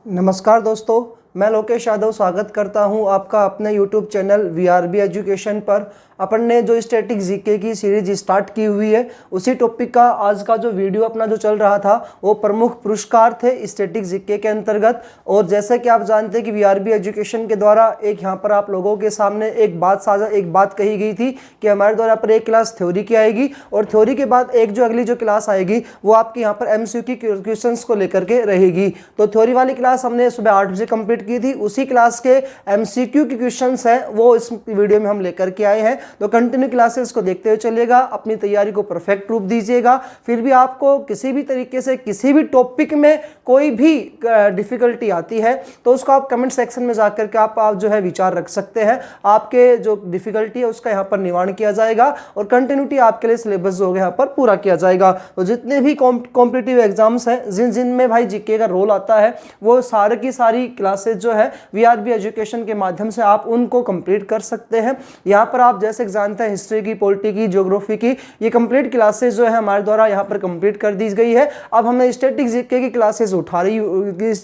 नमस्कार दोस्तों, मैं लोकेश यादव स्वागत करता हूं आपका अपने YouTube चैनल VRB एजुकेशन पर। अपन ने जो स्टैटिक जीके की सीरीज स्टार्ट की हुई है, उसी टॉपिक का आज का जो वीडियो अपना जो चल रहा था वो प्रमुख पुरस्कार थे स्टैटिक जीके के अंतर्गत। और जैसे कि आप जानते हैं कि VRB एजुकेशन के द्वारा एक यहाँ पर आप लोगों के सामने एक बात कही गई थी कि हमारे द्वारा पर एक क्लास थ्योरी की आएगी और थ्योरी के बाद एक जो अगली जो क्लास आएगी वो आपकी यहाँ पर MCQ क्वेश्चन को लेकर के रहेगी। तो थ्योरी वाली क्लास हमने सुबह 8 बजे कंप्लीट की थी, उसी क्लास के MCQ के क्वेश्चंस हैं वो इस वीडियो में हम लेकर के आए हैं। तो कंटिन्यू क्लासेस को देखते हुए चलिएगा, अपनी तैयारी को परफेक्ट रूप दीजिएगा। फिर भी आपको किसी भी तरीके से किसी भी टॉपिक में कोई भी डिफिकल्टी आती है तो उसको आप कमेंट सेक्शन में जाकर के आप जो है विचार रख सकते हैं। आपके जो डिफिकल्टी है उसका यहाँ पर निवारण किया जाएगा और कंटिन्यूटी आपके लिए सिलेबस जो है यहाँ पर पूरा किया जाएगा। तो जितने भी कॉम्पिटिटिव एग्जाम्स हैं जिन में भाई जीके का रोल आता है वो सारे की सारी क्लासेस जो है VRB एजुकेशन के माध्यम से आप उनको कंप्लीट कर सकते हैं। यहाँ पर आप जैसे जानते हैं हिस्ट्री की, पॉलिटी की, ज्योग्राफी की ये कंप्लीट क्लासेस जो है हमारे द्वारा यहाँ पर कंप्लीट कर दी गई है। अब हमने स्टैटिक जीके की क्लासेस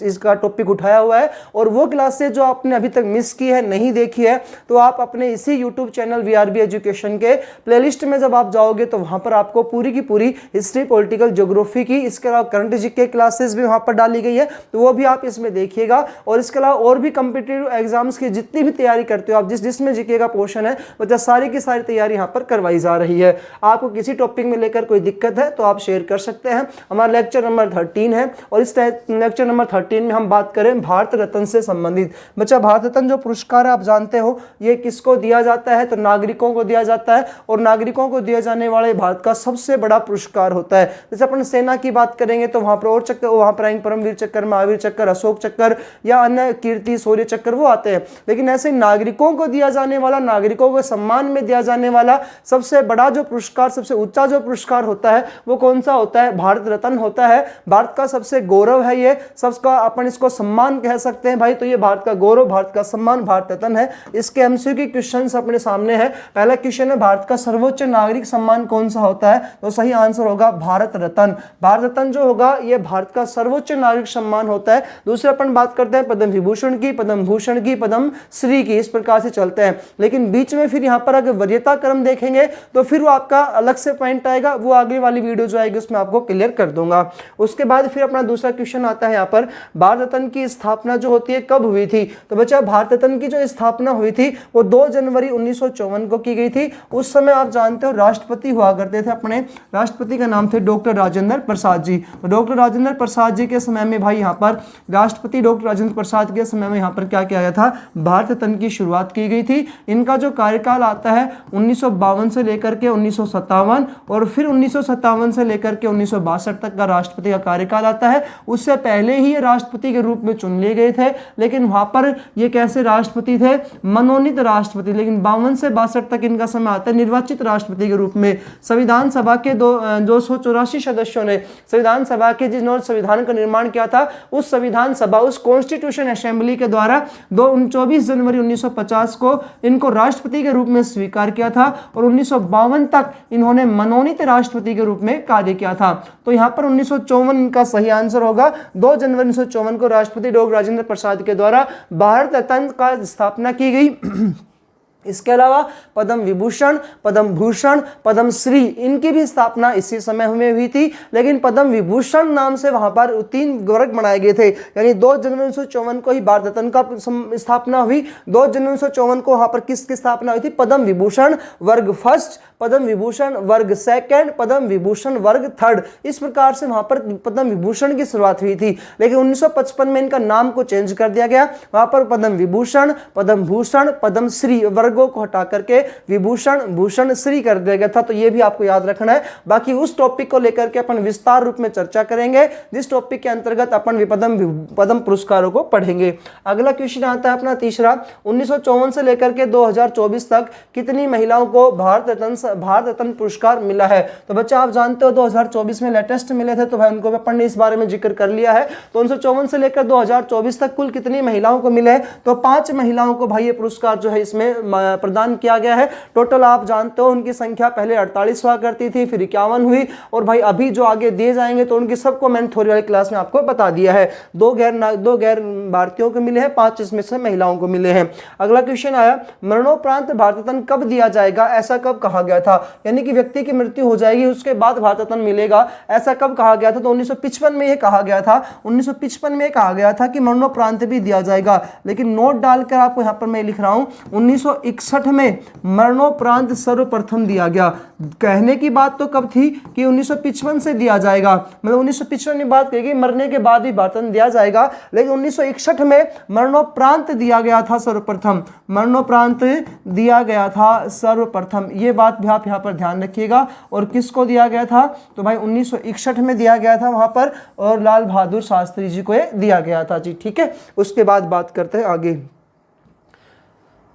इसका टॉपिक उठाया हुआ है और वो क्लासेस जो आपने अभी तक मिस की है, नहीं देखी है, तो आप अपने इसी यूट्यूब चैनल VRB एजुकेशन के प्लेलिस्ट में जब आप जाओगे तो वहां पर आपको पूरी की पूरी हिस्ट्री, पॉलिटिकल, ज्योग्राफी की, इसके अलावा करंट जीके क्लासेस भी वहां पर डाली गई है, तो वो भी आप इसमें देखिएगा। और इसके अलावा और भी कॉम्पिटिटिव एग्जाम्स की जितनी भी तैयारी करते हो आप, जिसमें जीके का पोर्शन है मतलब सारी की सारी तैयारी यहाँ पर करवाई जा रही है। आपको किसी टॉपिक में लेकर कोई दिक्कत है तो आप शेयर कर सकते हैं। हमारा लेक्चर नंबर 13 है और इस लेक्चर नंबर 13 में हम बात करें भारत रत्न से संबंधित। बच्चा, भारत रत्न जो पुरस्कार आप जानते हो ये किसको दिया जाता है? तो नागरिकों को दिया जाता है और नागरिकों को दिया जाने वाले भारत का सबसे बड़ा पुरस्कार होता है। जैसे अपन सेना की बात करेंगे तो वहां पर और चक्कर, वहां पर आएंगे परमवीर चक्र, महावीर चक्र, अशोक चक्र या अन्य कीर्ति, शौर्य चक्र वो आते हैं। लेकिन ऐसे नागरिकों को दिया जाने वाला, नागरिकों को सम्मान में दिया जाने वाला सबसे बड़ा जो पुरस्कार, सबसे ऊंचा जो पुरस्कार होता है वो कौन सा होता है? भारत रत्न होता है। भारत का सबसे गौरव है ये, सबका अपन इसको सम्मान कह सकते हैं भाई। तो ये भारत का गौरव, भारत का सम्मान भारत रत्न है। इसके MCQ क्वेश्चंस अपने सामने है। पहला क्वेश्चन है भारत का सर्वोच्च नागरिक सम्मान कौन सा होता है? तो सही आंसर होगा भारत रत्न। भारत रत्न जो होगा ये भारत का सर्वोच्च नागरिक सम्मान होता है। दूसरे अपन बात करते हैं पद्म विभूषण की, पद्म भूषण की, पद्म श्री की, इस प्रकार से चलते हैं। लेकिन बीच में फिर यहाँ पर अगर वरीयता क्रम देखेंगे तो फिर वो आपका अलग से पॉइंट आएगा, वो आगे वाली वीडियो जो आएगी उसमें आपको क्लियर कर दूंगा। उसके बाद फिर अपना दूसरा क्वेश्चन आता है यहाँ पर, भारत रत्न की स्थापना जो होती है कब हुई थी? तो बच्चा, भारत रत्न की जो स्थापना हुई थी वो 2 जनवरी 1954 को की गई थी। उस समय आप जानते हो राष्ट्रपति हुआ करते थे अपने, राष्ट्रपति का नाम थे डॉक्टर राजेंद्र प्रसाद जी। तो डॉक्टर राजेंद्र प्रसाद जी के समय में भाई यहाँ पर राष्ट्रपति डॉक्टर राजेंद्र प्रसाद के समय में यहाँ पर क्या किया गया था? भारत रत्न की शुरुआत की गई थी। इनका जो कार्यकाल आता है 1952 से लेकर के 1957 और फिर 1957 से लेकर के 1962 तक का राष्ट्रपति का कार्यकाल आता है। उससे पहले ही ये राष्ट्रपति के रूप में चुन लिए गए थे, लेकिन वहां पर ये कैसे राष्ट्रपति थे? मनोनीत राष्ट्रपति। लेकिन 52 से 62 तक इनका समय आता है निर्वाचित राष्ट्रपति के रूप में। संविधान सभा के 284 सदस्यों ने संविधान सभा के जिन्होंने संविधान का निर्माण किया था, उस संविधान सभा, उस कॉन्स्टिट्यूशन असेंबली के द्वारा 24 जनवरी 1950 को इनको राष्ट्रपति के रूप में स्वीकार किया था और 1952 तक इन्होंने मनोनीत राष्ट्रपति के रूप में कार्य किया था। तो यहाँ पर 1954 का सही आंसर होगा। 2 जनवरी 1954 को राष्ट्रपति डॉक्टर राजेंद्र प्रसाद के द्वारा भारत रत्न का स्थापना की गई। इसके अलावा पद्म विभूषण, पद्म भूषण, पद्म श्री, इनकी भी स्थापना इसी समय में हुई थी। लेकिन पद्म विभूषण नाम से वहां पर 3 वर्ग बनाए गए थे, यानी 2 जनवरी 1954 को ही भारत रत्न का स्थापना हुई। 2 जनवरी 1954 को वहां पर किसकी स्थापना हुई थी? पद्म विभूषण वर्ग फर्स्ट, पद्म विभूषण वर्ग सेकंड, पद्म विभूषण वर्ग थर्ड, इस प्रकार से वहां पर पद्म विभूषण की शुरुआत हुई थी। लेकिन 1955 में इनका नाम को चेंज कर दिया गया। वहां पर पद्म विभूषण, पद्म भूषण, पद्म श्री वर्गों को हटा करके विभूषण, भूषण, श्री कर दिया गया था। तो ये भी आपको याद रखना है। बाकी उस टॉपिक को लेकर के अपन विस्तार रूप में चर्चा करेंगे जिस टॉपिक के अंतर्गत अपन पद्म पुरस्कारों को पढ़ेंगे। अगला क्वेश्चन आता है अपना तीसरा, 1954 से लेकर के 2024 तक कितनी महिलाओं को भारत रत्न पुरस्कार मिला है? तो बच्चा, आप जानते हो 2024 में लेटेस्ट मिले थे, तो भाई उनको अपन ने इस बारे में जिक्र कर लिया है। तो 1954 से लेकर 2024 तक कुल कितनी महिलाओं को मिले हैं? तो 5 महिलाओं को भाई ये पुरस्कार जो है इसमें प्रदान किया गया है। टोटल आप जानते हो उनकी संख्या पहले 48 हुआ करती थी, फिर 51 हुई, और भाई अभी जो आगे दिए जाएंगे तो उनकी सबको मैंने थोड़ी वाली क्लास में आपको बता दिया है। दो गैर भारतीयों को मिले हैं, 5 इसमें से महिलाओं को मिले हैं। अगला क्वेश्चन आया, मरणोपरांत भारत रत्न कब दिया जाएगा, ऐसा कब कहा गया था? यानी कि व्यक्ति की मृत्यु हो जाएगी उसके बाद भारत रत्न मिलेगा, ऐसा कब कहा गया था? तो 1955 में यह कहा गया था। 1955 में कहा गया था कि मरणोपरांत भी दिया जाएगा, लेकिन नोट डालकर आपको यहां पर मैं लिख रहा हूं 1961 में मरणोपरांत सर्वप्रथम दिया गया। कहने की बात तो कब थी कि 1955 से दिया जाएगा, मतलब 1955 में बात कही गई मरने के बाद ही भारत रत्न दिया जाएगा, लेकिन 1961 में मरणोपरांत दिया गया था सर्वप्रथम, मरणोपरांत दिया गया था सर्वप्रथम। ये बात भी आप यहां पर ध्यान रखिएगा। और किसको दिया गया था? तो भाई 1961 में दिया गया था वहां पर, और लाल बहादुर शास्त्री जी को दिया गया था जी। ठीक है, उसके बाद बात करते हैं आगे।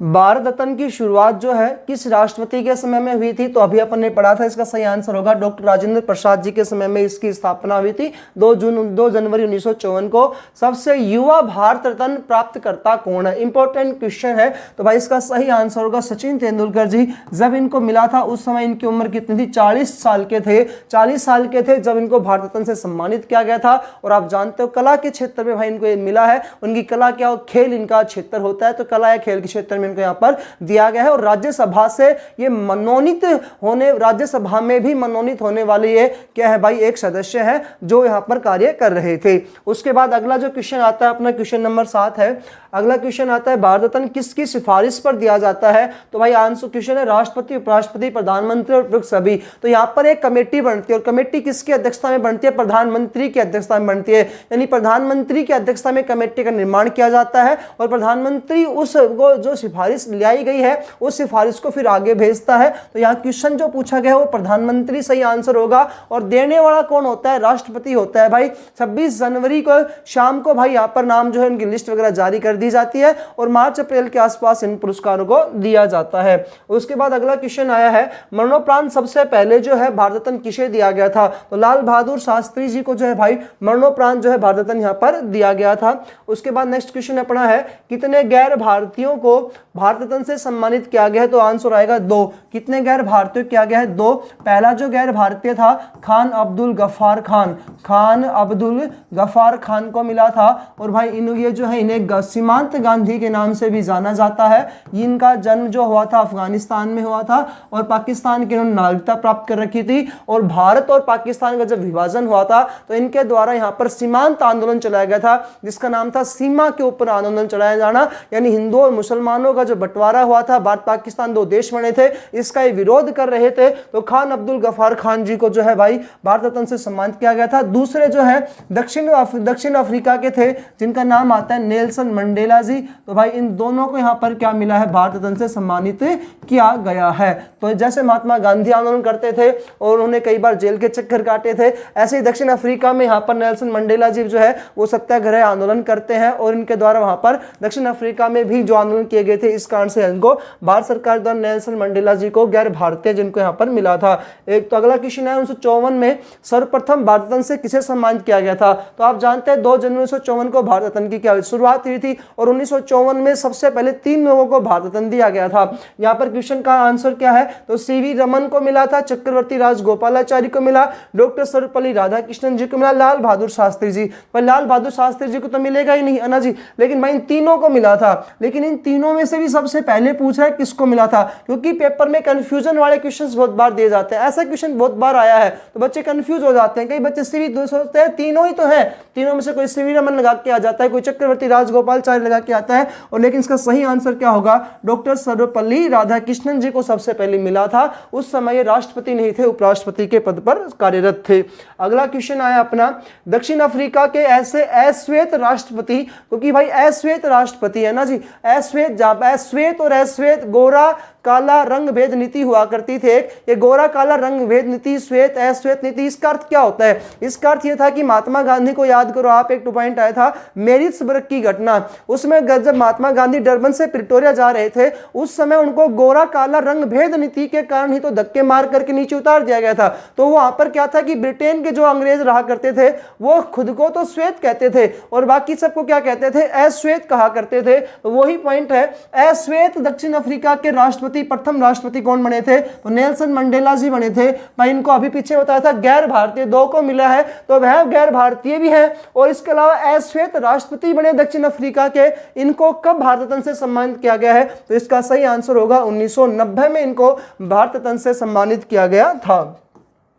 भारत रत्न की शुरुआत जो है किस राष्ट्रपति के समय में हुई थी? तो अभी अपन ने पढ़ा था, इसका सही आंसर होगा डॉक्टर राजेंद्र प्रसाद जी के समय में इसकी स्थापना हुई थी। 2 जनवरी 1954 को। सबसे युवा भारत रत्न प्राप्तकर्ता कौन है? इंपॉर्टेंट क्वेश्चन है। तो भाई इसका सही आंसर होगा सचिन तेंदुलकर जी। जब इनको मिला था उस समय इनकी उम्र कितनी थी? 40 साल के थे। 40 साल के थे जब इनको भारत रत्न से सम्मानित किया गया था। और आप जानते हो कला के क्षेत्र में भाई इनको ये मिला है। उनकी कला क्या हो? खेल इनका क्षेत्र होता है, तो कला या खेल के क्षेत्र में यहाँ पर दिया गया है। और राज्यसभा से ये मनोनीत होने, राज्यसभा में भी मनोनीत होने वाले ये क्या है भाई? एक सदस्य है जो यहाँ पर कार्य कर रहे थे। उसके बाद अगला जो क्वेश्चन आता है अपना क्वेश्चन नंबर 7 है। अगला क्वेश्चन आता है, भारत रत्न किसकी सिफारिश पर दिया जाता है? तो भाई आंसर क्वेश्चन है राष्ट्रपति, उपराष्ट्रपति, प्रधानमंत्री और उपयुक्त सभी। तो यहाँ पर एक कमेटी बनती है, और कमेटी किसकी अध्यक्षता में बनती है? प्रधानमंत्री की अध्यक्षता में बनती है। यानी प्रधानमंत्री की अध्यक्षता में कमेटी का निर्माण किया जाता है, और प्रधानमंत्री उस जो सिफारिश लाई गई है उस सिफारिश को फिर आगे भेजता है। तो यहाँ क्वेश्चन जो पूछा गया है वो प्रधानमंत्री सही आंसर होगा। और देने वाला कौन होता है? राष्ट्रपति होता है भाई। 26 जनवरी को शाम को भाई यहाँ पर नाम जो है उनकी लिस्ट वगैरह जारी कर दी जाती है, और मार्च अप्रैल के आसपास इन पुरस्कारों को दिया जाता है। उसके बाद अगला क्वेश्चन आया है, मरणोपरांत सबसे पहले जो है भारत रत्न किसे दिया गया था? तो लाल बहादुर शास्त्री जी को जो है भाई मरणोपरांत जो है भारत रत्न यहाँ पर दिया गया था। उसके बाद नेक्स्ट क्वेश्चन अपना है, कितने गैर भारतीयों को भारत रत्न से सम्मानित किया गया है? तो आंसर आएगा 2। कितने गैर भारतीय किया गया है? 2। पहला जो गैर भारतीय था खान अब्दुल गफ्फार खान, खान अब्दुल गफ्फार खान को मिला था। और भाई ये जो है इन्हें सीमांत गांधी के नाम से भी जाना जाता है। इनका जन्म जो हुआ था अफगानिस्तान में हुआ था, और पाकिस्तान की इन्होंने नागरिकता प्राप्त कर रखी थी। और भारत और पाकिस्तान का जब विभाजन हुआ था तो इनके द्वारा यहाँ पर सीमांत आंदोलन चलाया गया था, जिसका नाम था सीमा के ऊपर आंदोलन चलाया जाना। यानी हिंदुओं और मुसलमानों का जो बंटवारा हुआ था, भारत पाकिस्तान 2 देश बने थे, इसका ये विरोध कर रहे थे। तो खान अब्दुल गफ्फार खान जी को जो है भाई भारत रत्न से सम्मानित किया गया था। दूसरे जो है दक्षिण अफ्रीका के थे, जिनका नाम आता है नेल्सन मंडेला जी। तो भाई इन दोनों को यहाँ पर क्या मिला है? भारत रत्न से सम्मानित किया गया है। तो जैसे महात्मा गांधी आंदोलन करते थे और उन्होंने कई बार जेल के चक्कर काटे थे, ऐसे ही दक्षिण अफ्रीका में यहाँ पर नेल्सन मंडेला जी जो है वो सत्याग्रह आंदोलन करते हैं, और इनके द्वारा वहां पर दक्षिण अफ्रीका में भी जो आंदोलन किए गए थे, इस कारण से इनको भारत सरकार द्वारा नेल्सन मंडेला जी को गैर भारतीय जिनको यहाँ पर मिला था। एक तो अगला क्वेश्चन है 1954 में सर्वप्रथम भारत रत्न से किसे सम्मानित किया गया था? तो आप जानते हैं 2 जनवरी 1954 को भारत रत्न की क्या शुरुआत हुई थी, और 1954 में सबसे पहले 3 लोगों को भारत रत्न दिया गया था। यहाँ पर क्वेश्चन का आंसर क्या है? तो सीवी रमन को मिला था, चक्रवर्ती राजगोपालाचारी को मिला, डॉक्टर सर्वपल्ली राधाकृष्णन जी को मिला, लाल बहादुर शास्त्री जी। पर लाल बहादुर शास्त्री जी को तो मिलेगा ही नहीं है ना जी, लेकिन भाई इन तीनों को मिला था। लेकिन इन तीनों में से भी सबसे पहले पूछा है किसको मिला था, क्योंकि पेपर में कंफ्यूजन वाले क्वेश्चंस बहुत बार दिए जाते हैं। ऐसा क्वेश्चन बहुत बार आया है तो बच्चे कंफ्यूज हो जाते हैं। कई बच्चे सीवी सोचते हैं तीनों ही तो है, तीनों में से कोई सीवी रमन लगा के आ जाता है, कोई चक्रवर्ती राजगोपालाचारी लगा के आता है, और लेकिन इसका सही आंसर क्या होगा? डॉक्टर सर्वपल्ली राधाकृष्णन जी को सबसे पहले मिला था। उस समय ये राष्ट्रपति नहीं थे, उपराष्ट्रपति के पद पर कार्यरत थे। अगला क्वेश्चन आया अपना, दक्षिण अफ्रीका के ऐसे अश्वेत राष्ट्रपति, क्योंकि भाई अश्वेत राष्ट्रपति है ना जी, अश्वेत और अश्वेत, गोरा काला रंग भेद नीति हुआ करती थी। ये गोरा काला रंग भेद नीति, श्वेत अश्वेत नीति, इसका अर्थ क्या होता है? इसका अर्थ यह था कि महात्मा गांधी को याद करो आप, एक 2 पॉइंट आया था मेरिट्सबर्ग की घटना। उसमें जब महात्मा गांधी डरबन से प्रिटोरिया जा रहे थे उस समय उनको गोरा काला रंग भेद नीति के कारण ही तो धक्के मार करके नीचे उतार दिया गया था। तो वहां पर क्या था कि ब्रिटेन के जो अंग्रेज रहा करते थे वो खुद को तो श्वेत कहते थे और बाकी सबको क्या कहते थे? अश्वेत कहा करते थे। तो वही पॉइंट है, अश्वेत दक्षिण अफ्रीका के राष्ट्रपति, प्रथम राष्ट्रपति कौन बने थे? तो नेल्सन मंडेला जी बने थे। मैं इनको अभी पीछे बताया था गैर भारतीय 2 को मिला है, तो वह गैर भारतीय भी है और इसके अलावा अश्वेत राष्ट्रपति बने दक्षिण अफ्रीका के। इनको कब भारत रत्न से सम्मानित किया गया है? तो इसका सही आंसर होगा 1990 में इनको भारत रत्न से सम्मानित किया गया था।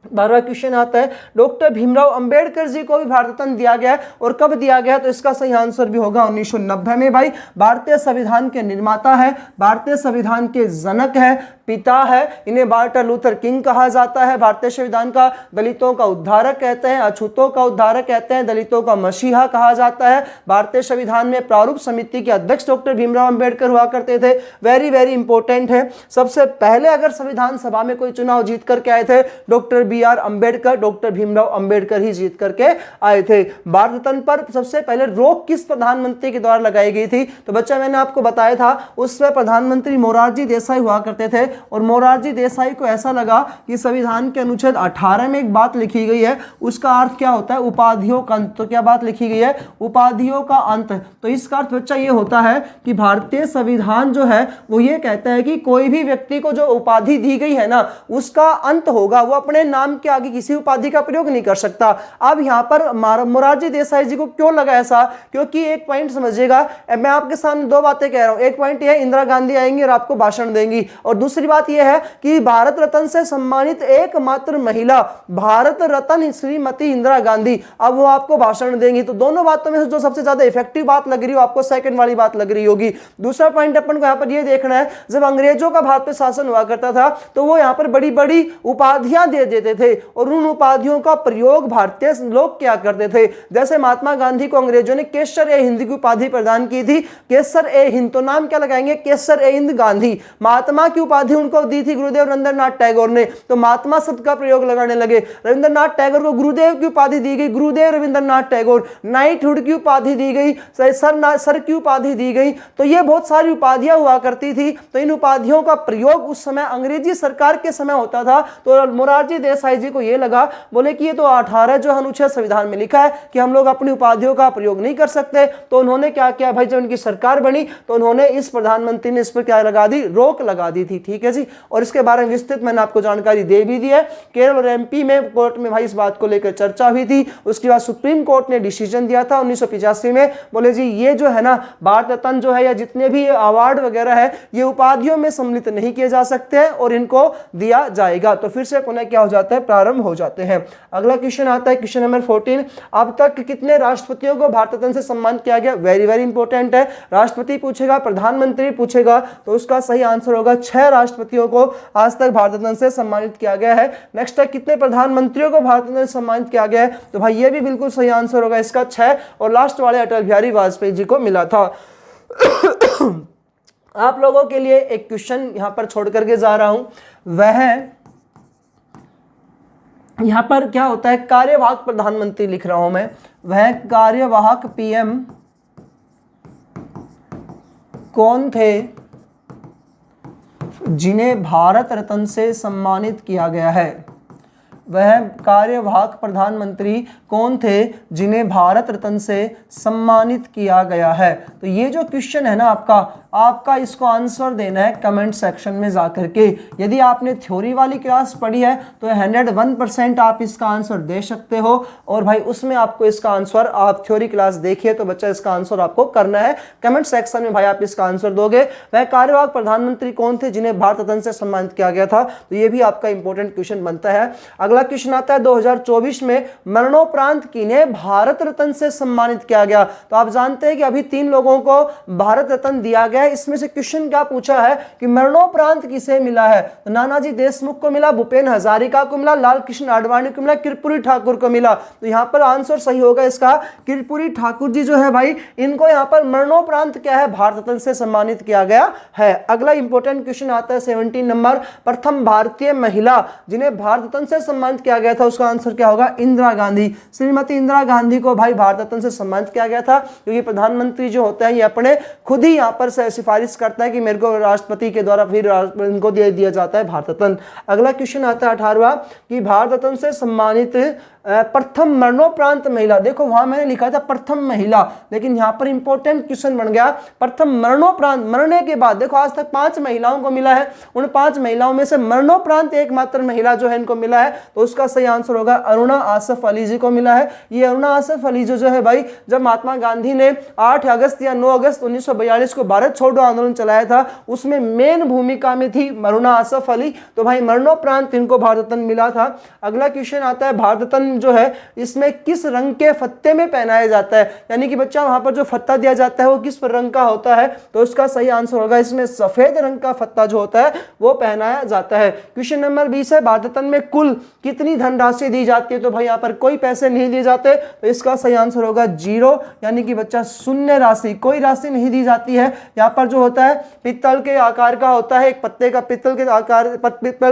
12वां क्वेश्चन आता है, डॉक्टर भीमराव अंबेडकर जी को भी भारत रत्न दिया गया और कब दिया गया? तो इसका सही आंसर भी होगा 1990 में। भाई भारतीय संविधान के निर्माता है, भारतीय संविधान के जनक है, पिता है, इन्हें मार्टिन लूथर किंग कहा जाता है। भारतीय संविधान का दलितों का उद्धारक कहते हैं, अछूतों का उद्धारक कहते हैं, दलितों का मसीहा कहा जाता है। भारतीय संविधान में प्रारूप समिति के अध्यक्ष डॉक्टर भीमराव अंबेडकर हुआ करते थे। वेरी वेरी इंपॉर्टेंट है। सबसे पहले अगर संविधान सभा में कोई चुनाव जीत करके आए थे doctor BR Ambedkar, doctor Bhimrao Ambedkar ही जीत करके आए थे। भारत रत्न पर सबसे पहले रोक किस प्रधानमंत्री के द्वारा लगाई गई थी? तो बच्चा मैंने आपको बताया था उसमें प्रधानमंत्री मोरारजी देसाई हुआ करते थे और मोरारजी देसाई को ऐसा लगा कि संविधान के अनुच्छेद 18 में एक बात लिखी गई है, उसका अर्थ क्या होता है? उपाधियों का अंत। तो क्या बात लिखी गई है? उपाधियों का अंत। तो इसका अर्थ बच्चा ये होता है कि भारतीय संविधान जो है वो ये कहता है कि कोई भी व्यक्ति को जो उपाधि दी गई है ना उसका अंत होगा, वो अपने नाम के आगे किसी उपाधि का प्रयोग नहीं कर सकता। अब यहां पर मोरारजी देसाई जी को क्यों लगा ऐसा? क्योंकि एक पॉइंट समझिएगा, मैं आपके सामने 2 बातें कह रहा हूं। एक पॉइंट यह है इंदिरा गांधी आएंगी और आपको भाषण देंगी, और दूसरी बात यह है कि भारत रत्न से सम्मानित एकमात्र महिला भारत रत्न श्रीमती इंदिरा गांधी, अब वो आपको भाषण देंगी। तो दोनों बातों में से जो सबसे ज्यादा इफेक्टिव बात लग रही हो आपको सेकंड वाली बात लग रही होगी। दूसरा पॉइंट अपन को यहां पर यह देखना है, जब अंग्रेजों का भारत पे शासन हुआ करता था तो वो यहां पर बड़ी बड़ी उपाधियां दे देते थे और उन उपाधियों का प्रयोग भारतीय लोग क्या करते थे। जैसे महात्मा गांधी को अंग्रेजों ने केसर ए हिंद की उपाधि प्रदान की थी, केसर ए हिंद, तो नाम क्या लगाएंगे? केसर ए हिंद गांधी। महात्मा की उपाधि उनको दी थी गुरुदेव रविंद्रनाथ टैगोर ने, तो महात्मा शब्द का प्रयोग लगाने लगे। रविंद्रनाथ टैगोर को गुरुदेव की उपाधि दी गई, गुरुदेव रविंद्रनाथ टैगोर। नाइटहुड की उपाधि दी गई, सर की उपाधि दी गई। तो ये बहुत सारी उपाधियां हुआ करती थी। तो इन उपाधियों का प्रयोग उस समय अंग्रेजी सरकार के समय होता था। तो मोरारजी देसाई जी को यह लगा, बोले कि ये तो 18 जो अनुच्छेद संविधान में लिखा है कि हम लोग अपनी उपाधियों का प्रयोग नहीं कर सकते। तो उन्होंने क्या किया भाई, जब उनकी सरकार बनी तो उन्होंने इस प्रधानमंत्री ने इस पर क्या लगा दी? रोक लगा दी थी। ठीक है जी, और इसके बारे में विस्तृत मैंने आपको जानकारी दे भी दी है। केरल और MP में कोर्ट में भाई इस बात को लेकर चर्चा हुई थी। उसके बाद सुप्रीम कोर्ट ने डिसीजन दिया था 1985 में, बोले जी ये जो है ना भारत रत्न जो है या जितने भी अवार्ड वगैरह है ये उपाधियों में सम्मिलित नहीं किए जा सकते हैं और इनको दिया जाएगा। तो फिर से पुनः क्या हो जाता है? प्रारंभ हो जाते हैं। अगला क्वेश्चन आता है क्वेश्चन नंबर 14, अब तक कितने राष्ट्रपतियों को भारत रत्न से सम्मानित किया गया? वेरी वेरी इंपॉर्टेंट है। राष्ट्रपति पूछेगा, प्रधानमंत्री पूछेगा, तो उसका सही आंसर होगा 6 राष्ट्रपतियों को आज तक भारत रत्न से सम्मानित किया गया है। नेक्स्ट है कितने प्रधानमंत्रियों को भारत रत्न से सम्मानित किया गया है? तो भाई ये भी बिल्कुल सही आंसर होगा इसका 6, और लास्ट वाले अटल बिहारी वाजपेयी जी को मिला था। आप लोगों के लिए एक क्वेश्चन यहां पर छोड़ करके जा रहा हूं, वह यहां पर क्या होता है, कार्यवाहक प्रधानमंत्री लिख रहा हूं मैं, वह कार्यवाहक PM कौन थे जिन्हें भारत रत्न से सम्मानित किया गया है? वह कार्यवाहक प्रधानमंत्री कौन थे जिन्हें भारत रत्न से सम्मानित किया गया है? तो ये जो क्वेश्चन है ना आपका इसको आंसर देना है कमेंट सेक्शन में जाकर के। यदि आपने थ्योरी वाली क्लास पढ़ी है तो 101% आप इसका आंसर दे सकते हो, और भाई उसमें आपको इसका आंसर, आप थ्योरी क्लास देखिए तो बच्चा इसका आंसर आपको करना है कमेंट सेक्शन में, भाई आप इसका आंसर दोगे। वह कार्यवाहक प्रधानमंत्री कौन थे जिन्हें भारत रत्न से सम्मानित किया गया था? तो ये भी आपका इंपॉर्टेंट क्वेश्चन बनता है। अगला क्वेश्चन आता है 2024 में मरणोपरांत किन्हें भारत रत्न से सम्मानित किया गया। तो आप जानते हैं कि अभी 3 लोगों को भारत रत्न दिया गया है। इसमें से क्वेश्चन क्या पूछा है कि मरणोपरांत किसे मिला है। तो नानाजी देशमुख को मिला, भूपेन हजारिका को मिला, लाल कृष्ण आडवाणी को मिला, कर्पूरी ठाकुर को मिला। तो यहां पर आंसर सही होगा इसका कर्पूरी ठाकुर जी जो है भाई, इनको यहां पर मरणोपरांत क्या है भारत रत्न से सम्मानित किया गया है। अगला इंपॉर्टेंट क्वेश्चन आता है 17 नंबर, प्रथम भारतीय महिला जिन्हें भारत रत्न से सम्मानित किया गया था, उसका आंसर क्या होगा इंदिरा गांधी। श्रीमती इंदिरा गांधी को भाई भारत रत्न से सम्मानित किया गया था, क्योंकि प्रधानमंत्री जो होता है ये अपने खुद ही यहां पर सिफारिश करता है कि मेरे को राष्ट्रपति के द्वारा फिर इनको दे दिया जाता है भारत रत्न। अगला क्वेश्चन आता है 18वां कि भारत रत्न से सम्मानित प्रथम मरणोपरांत महिला। देखो वहां मैंने लिखा था प्रथम महिला, लेकिन यहां पर इंपॉर्टेंट क्वेश्चन बन गया प्रथम मरणोपरांत, मरने के बाद। देखो आज तक 5 महिलाओं को मिला है, उन 5 महिलाओं में से मरणोपरांत एकमात्र महिला जो है इनको मिला है, तो उसका सही आंसर होगा अरुणा आसफ अली जी को मिला है। ये अरुणा आसफ अली जो है भाई, जब महात्मा गांधी ने 8 अगस्त या 9 अगस्त 1942 को भारत छोड़ो आंदोलन चलाया था, उसमें मेन भूमिका में थी अरुणा आसफ अली। तो भाई मरणोपरांत इनको भारत रत्न मिला था। अगला क्वेश्चन आता है भारत रत्न जो है इसमें किस रंग के फत्ते में पहनाया जाता है, यानी कि बच्चा वहां पर जो फत्ता दिया जाता है वो किस रंग का होता है। तो इसका सही आंसर होगा इसमें सफेद रंग का फत्ता जो होता है वो पहनाया जाता है। क्वेश्चन नंबर 20 है भारत रत्न में कुल कितनी धनराशि दी जाती है। तो भाई यहाँ पर कोई पैसे नहीं दिए जाते, तो इसका सही आंसर होगा 0, यानी कि बच्चा शून्य राशि, कोई राशि नहीं दी जाती है। यहाँ पर जो होता है पित्तल के आकार का होता है, एक पत्ते का पित्तल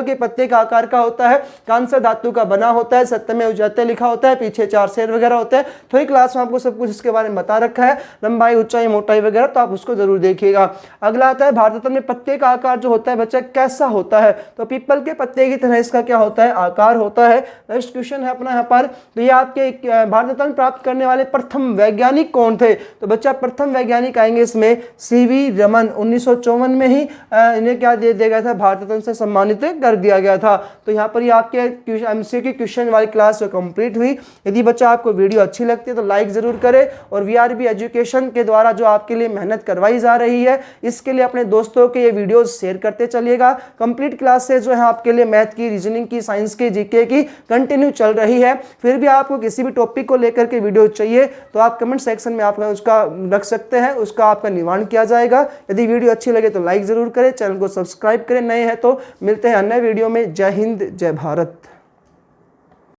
के पत्ते का आकार का होता है, कांस्य धातु का बना होता है, सत्यमेव जयते लिखा होता है, पीछे 4 शेर वगैरह होते हैं। थोड़ी क्लास में आपको सब कुछ इसके बारे में बता रखा है, लंबाई ऊंचाई मोटाई वगैरह, तो आप उसको जरूर देखिएगा। अगला आता है भारत रत्न में पत्ते का आकार जो होता है बच्चा कैसा होता है। तो पीपल के पत्ते की तरह इसका क्या होता है आकार होता है। नेक्स्ट क्वेश्चन है अपना यहाँ पर, तो ये आपके भारत रत्न प्राप्त करने वाले प्रथम वैज्ञानिक कौन थे। तो बच्चा प्रथम वैज्ञानिक आएंगे इसमें सीवी रमन, 1954 में ही इन्हें क्या दे दिया गया था भारत रत्न से सम्मानित कर दिया गया था। तो यहाँ पर ये आपके एमसीक्यू क्वेश्चन वाली क्लास कंप्लीट हुई। यदि बच्चा आपको वीडियो अच्छी लगती है तो लाइक जरूर करें, और वीआरबी एजुकेशन के द्वारा जो आपके लिए मेहनत करवाई जा रही है इसके लिए अपने दोस्तों के ये वीडियोस शेयर करते चलिएगा। कंप्लीट क्लास से जो है आपके लिए मैथ की, रीजनिंग की, साइंस की, जीके की कंटिन्यू चल रही है। फिर भी आपको किसी भी टॉपिक को लेकर के वीडियो चाहिए तो आप कमेंट सेक्शन में आप उसका रख सकते हैं, उसका आपका निवारण किया जाएगा। यदि वीडियो अच्छी लगे तो लाइक जरूर करें, चैनल को सब्सक्राइब करें, नए हैं तो। मिलते हैं अन्य वीडियो में। जय हिंद, जय भारत।